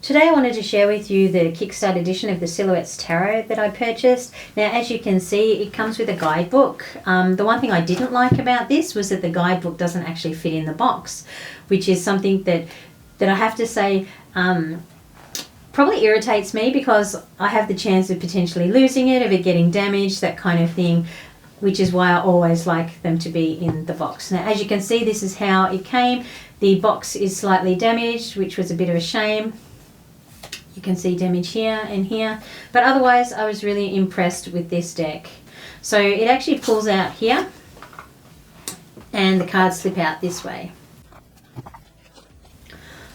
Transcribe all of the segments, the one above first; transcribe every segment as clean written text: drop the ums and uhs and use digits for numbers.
Today I wanted to share with you the Kickstarter edition of the Silhouettes Tarot that I purchased. Now, as you can see, it comes with a guidebook. The one thing I didn't like about this was that the guidebook doesn't actually fit in the box, which is something that I have to say probably irritates me, because I have the chance of potentially losing it, of it getting damaged, that kind of thing, which is why I always like them to be in the box. Now, as you can see, this is how it came. The box is slightly damaged, which was a bit of a shame. You can see damage here and here, but otherwise I was really impressed with this deck. So it actually pulls out here and the cards slip out this way.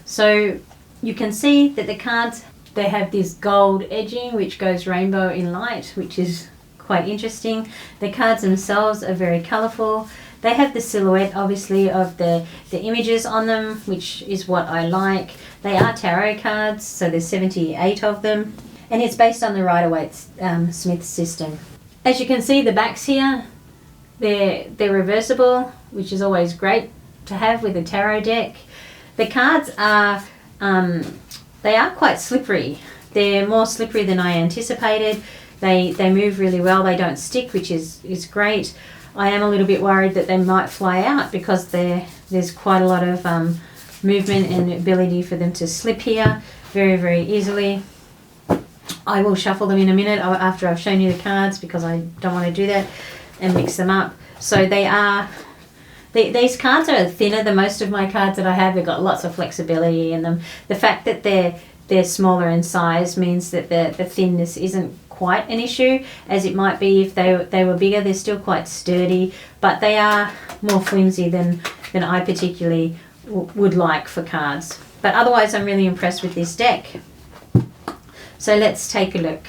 So you can see that the cards, they have this gold edging which goes rainbow in light, which is quite interesting. The cards themselves are very colourful. They have the silhouette, obviously, of the images on them, which is what I like. They are tarot cards, so there's 78 of them, and it's based on the Rider-Waite-Smith system. As you can see, the backs here, they're reversible, which is always great to have with a tarot deck. The cards are they are quite slippery. They're more slippery than I anticipated. They move really well. They don't stick, which is great. I am a little bit worried that they might fly out, because there's quite a lot of movement and ability for them to slip here very, very easily. I will shuffle them in a minute after I've shown you the cards, because I don't want to do that and mix them up. So these cards are thinner than most of my cards that I have. They've got lots of flexibility in them. The fact that they're smaller in size means that the thinness isn't quite an issue, as it might be if they were bigger. They're still quite sturdy, but they are more flimsy than I particularly would like for cards. But otherwise, I'm really impressed with this deck. So let's take a look.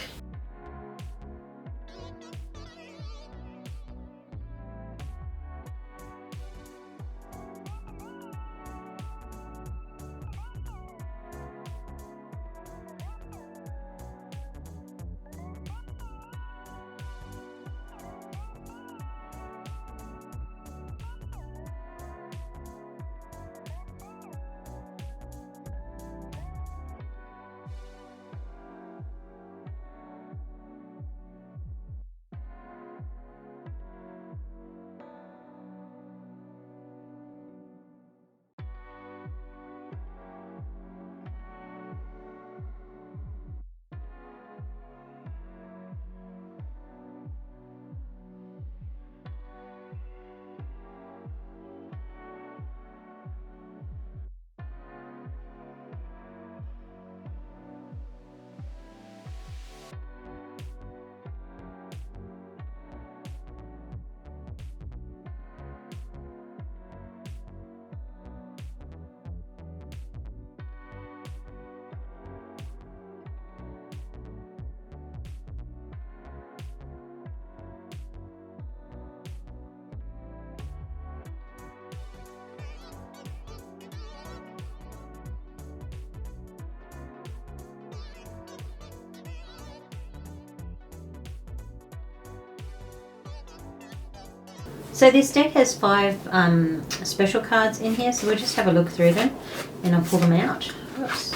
So this deck has 5 special cards in here, so we'll just have a look through them and I'll pull them out. Oops.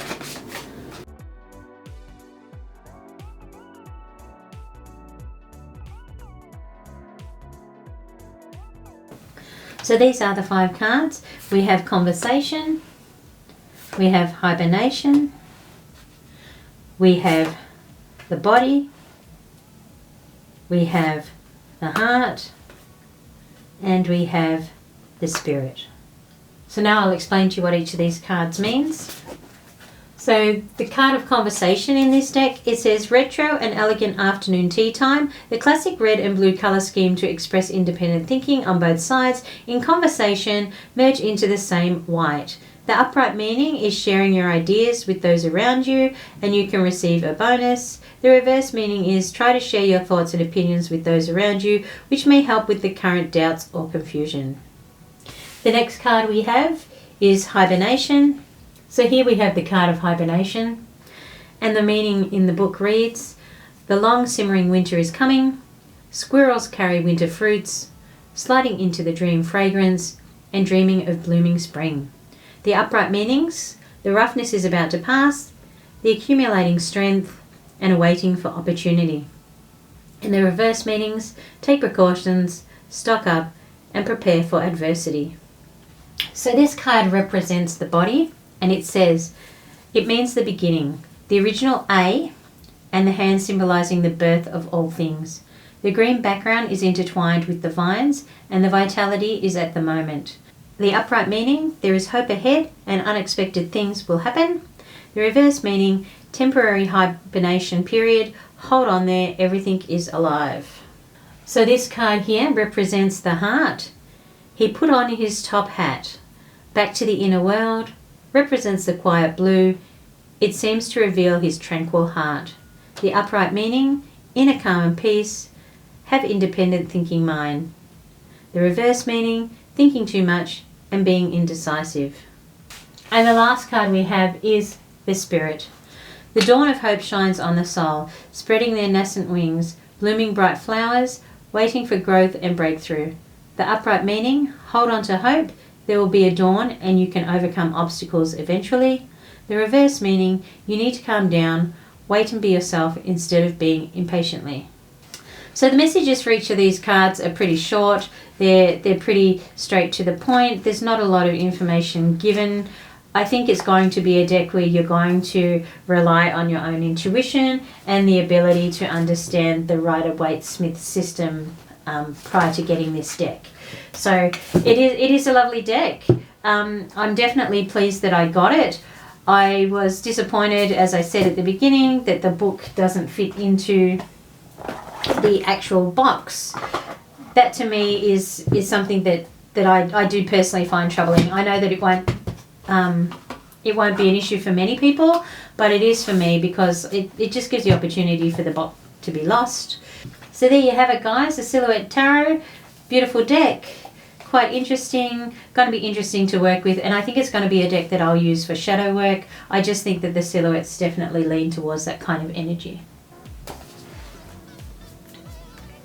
So these are the 5 cards. We have Conversation, we have Hibernation, we have the Body, we have the Heart, and we have the Spirit. So now I'll explain to you what each of these cards means. So the card of Conversation in this deck, it says retro and elegant afternoon tea time, the classic red and blue colour scheme to express independent thinking on both sides in conversation merge into the same white. The upright meaning is sharing your ideas with those around you and you can receive a bonus. The reverse meaning is try to share your thoughts and opinions with those around you, which may help with the current doubts or confusion. The next card we have is Hibernation. So here we have the card of Hibernation, and the meaning in the book reads, the long simmering winter is coming, squirrels carry winter fruits, sliding into the dream fragrance and dreaming of blooming spring. The upright meanings, the roughness is about to pass, the accumulating strength, and awaiting for opportunity. In the reverse meanings, take precautions, stock up, and prepare for adversity. So this card represents the body, and it says, it means the beginning, the original A, and the hand symbolizing the birth of all things. The green background is intertwined with the vines, and the vitality is at the moment. The upright meaning, there is hope ahead and unexpected things will happen. The reverse meaning, temporary hibernation period, hold on there, everything is alive. So this card here represents the heart. He put on his top hat. Back to the inner world, represents the quiet blue. It seems to reveal his tranquil heart. The upright meaning, inner calm and peace, have independent thinking mind. The reverse meaning, thinking too much and being indecisive. And the last card we have is the Spirit. The dawn of hope shines on the soul, spreading their nascent wings, blooming bright flowers, waiting for growth and breakthrough. The upright meaning, hold on to hope, there will be a dawn and you can overcome obstacles eventually. The reverse meaning, you need to calm down, wait and be yourself instead of being impatiently. So the messages for each of these cards are pretty short. They're pretty straight to the point. There's not a lot of information given. I think it's going to be a deck where you're going to rely on your own intuition and the ability to understand the Rider-Waite-Smith system prior to getting this deck. So it is a lovely deck. I'm definitely pleased that I got it. I was disappointed, as I said at the beginning, that the book doesn't fit into the actual box. That to me is something that I do personally find troubling. I know that it won't be an issue for many people, but it is for me because it just gives the opportunity for the box to be lost. So there you have it, guys, the Silhouette Tarot. Beautiful deck, quite interesting, going to be interesting to work with, and I think it's going to be a deck that I'll use for shadow work. I just think that the silhouettes definitely lean towards that kind of energy.